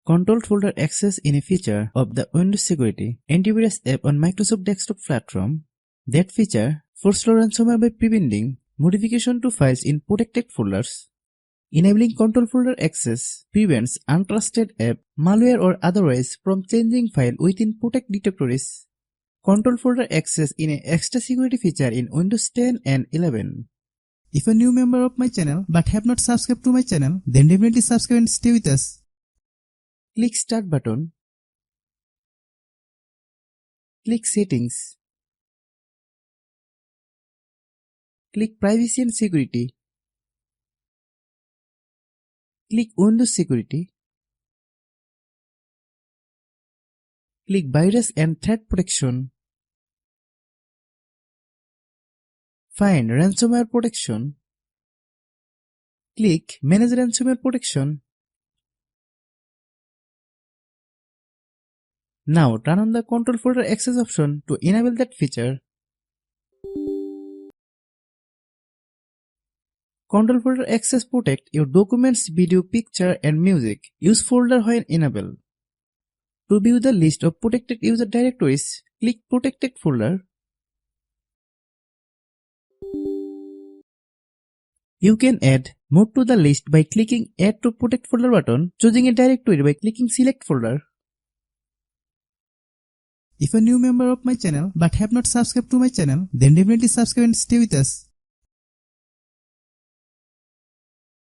Controlled folder access is a feature of the Windows Security antivirus app on Microsoft desktop platform. That feature forestalls ransomware by preventing modification to files in protected folders. Enabling control folder access prevents untrusted app, malware or otherwise from changing file within protect directories. Control folder access is an extra security feature in Windows 10 and 11. If you're a new member of my channel but have not subscribed to my channel, then definitely subscribe and stay with us. Click Start button. Click Settings. Click Privacy and Security. Click Windows Security. Click Virus and Threat Protection. Find Ransomware Protection. Click Manage Ransomware Protection. Now turn on the control folder access option to enable that feature. Control folder access protect your documents, video, picture and music. Use folder when enabled. To view the list of protected user directories, click Protected folder. You can add more to the list by clicking Add to Protect folder button, choosing a directory by clicking Select folder. If you're a new member of my channel but have not subscribed to my channel, then definitely subscribe and stay with us.